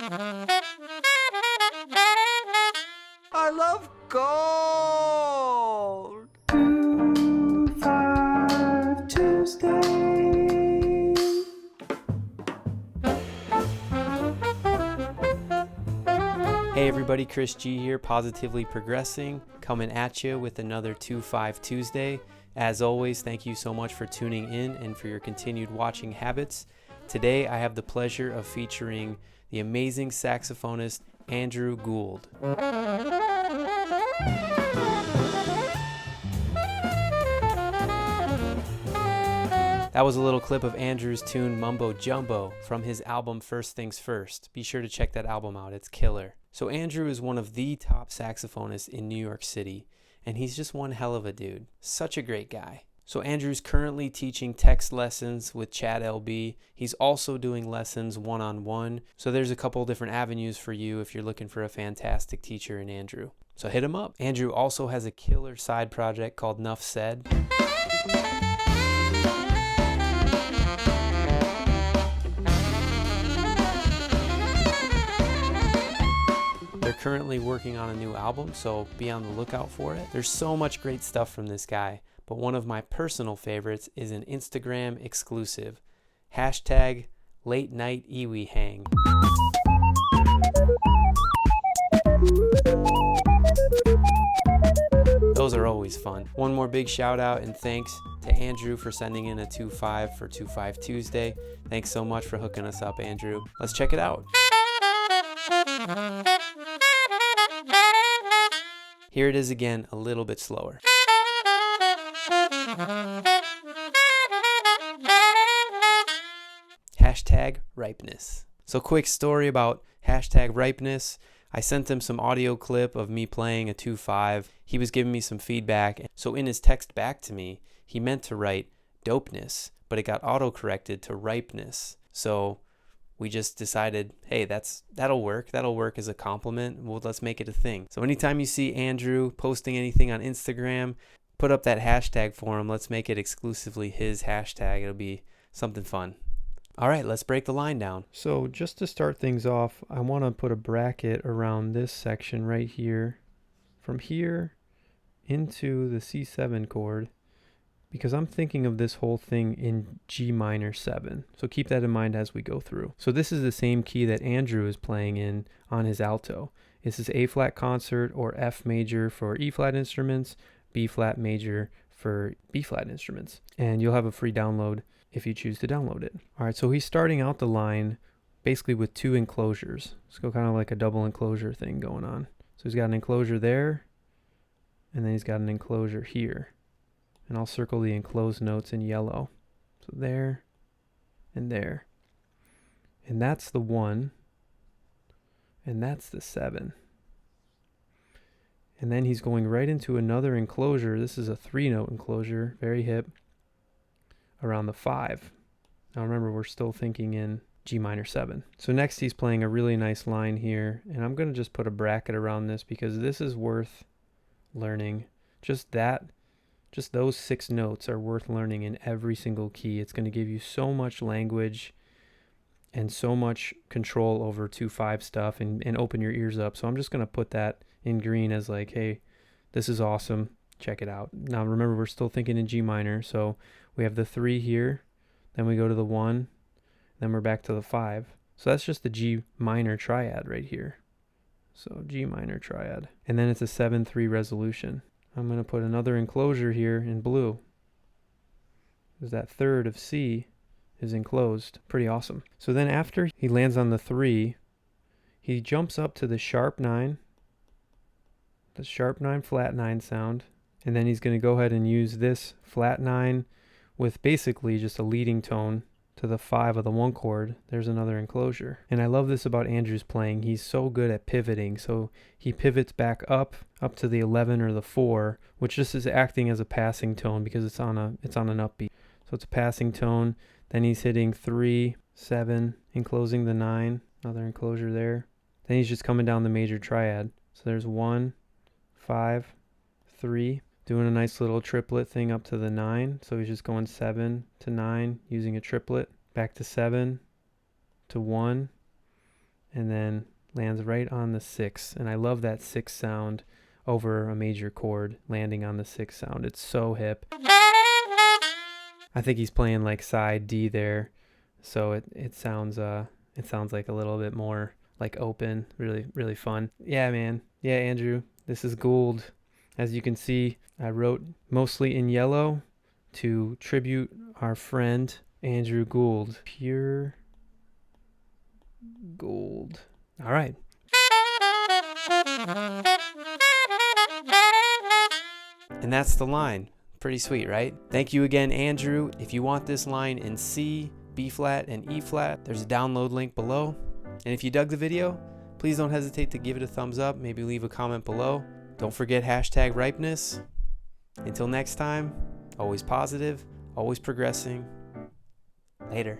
I love gold. 5 Tuesday. Hey everybody, Chris G here, Positively Progressing, coming at you with another 2-5 Tuesday. As always, thank you so much for tuning in and for your continued watching habits. Today I have the pleasure of featuring the amazing saxophonist Andrew Gould. That was a little clip of Andrew's tune Mumbo Jumbo from his album First Things First. Be sure to check that album out, it's killer. So Andrew is one of the top saxophonists in New York City, and he's just one hell of a dude. Such a great guy. So Andrew's currently teaching text lessons with Chad LB. He's also doing lessons one-on-one. So there's a couple different avenues for you if you're looking for a fantastic teacher in Andrew. So hit him up. Andrew also has a killer side project called Nuff Said. They're currently working on a new album, so be on the lookout for it. There's so much great stuff from this guy, but one of my personal favorites is an Instagram exclusive. Hashtag Late Night Iwi Hang. Those are always fun. One more big shout out and thanks to Andrew for sending in a 2-5 for 2-5 Tuesday. Thanks so much for hooking us up, Andrew. Let's check it out. Here it is again, a little bit slower. Hashtag ripeness. So quick story about hashtag ripeness. I sent him some audio clip of me playing a 2-5. He was giving me some feedback. So in his text back to me, he meant to write dopeness, but it got auto-corrected to ripeness. So we just decided, hey, that'll work. That'll work as a compliment. Well, let's make it a thing. So anytime you see Andrew posting anything on Instagram, put up that hashtag for him. Let's make it exclusively his hashtag. It'll be something fun. All right, let's break the line down. So just to start things off, I want to put a bracket around this section right here. From here into the C7 chord, because I'm thinking of this whole thing in G minor 7. So keep that in mind as we go through. So this is the same key that Andrew is playing in on his alto. This is A flat concert or F major for E flat instruments, B flat major for B flat instruments. And you'll have a free download if you choose to download it. All right, so he's starting out the line basically with 2 enclosures. Let's go kind of like a double enclosure thing going on. So he's got an enclosure there, and then he's got an enclosure here. And I'll circle the enclosed notes in yellow. So there and there. And that's the 1. And that's the 7. And then he's going right into another enclosure. This is a 3-note enclosure, very hip, around the 5. Now remember, we're still thinking in G minor 7. So next he's playing a really nice line here. And I'm going to just put a bracket around this because this is worth learning. Just those 6 notes are worth learning in every single key. It's going to give you so much language and so much control over 2-5 stuff and open your ears up. So I'm just going to put that in green as like, hey, this is awesome. Check it out. Now remember, we're still thinking in G minor. So we have the 3 here, then we go to the 1, then we're back to the 5. So that's just the G minor triad right here. So G minor triad. And then it's a 7-3 resolution. I'm going to put another enclosure here in blue, because that 3rd of C is enclosed. Pretty awesome. So then after he lands on the 3, he jumps up to the sharp 9, the sharp 9 flat 9 sound, and then he's going to go ahead and use this flat 9 with basically just a leading tone to the 5 of the 1 chord. There's another enclosure. And I love this about Andrew's playing. He's so good at pivoting. So he pivots back up to the 11 or the 4, which just is acting as a passing tone because it's on an upbeat. So it's a passing tone. Then he's hitting 3, 7, enclosing the 9, another enclosure there. Then he's just coming down the major triad. So there's 1, 5, 3. Doing a nice little triplet thing up to the 9. So he's just going 7 to 9 using a triplet. Back to 7 to 1. and then lands right on the 6. And I love that 6 sound over a major chord, landing on the 6 sound. It's so hip. I think he's playing like side D there, so it sounds like a little bit more like open, really fun. Yeah, man. Yeah, Andrew, this is Gould. As you can see, I wrote mostly in yellow to tribute our friend Andrew Gould. Pure gold. All right. And that's the line. Pretty sweet, right? Thank you again, Andrew. If you want this line in C, B flat, and E flat, there's a download link below. And if you dug the video, please don't hesitate to give it a thumbs up, maybe leave a comment below. Don't forget #ripeness. Until next time, always positive, always progressing. Later.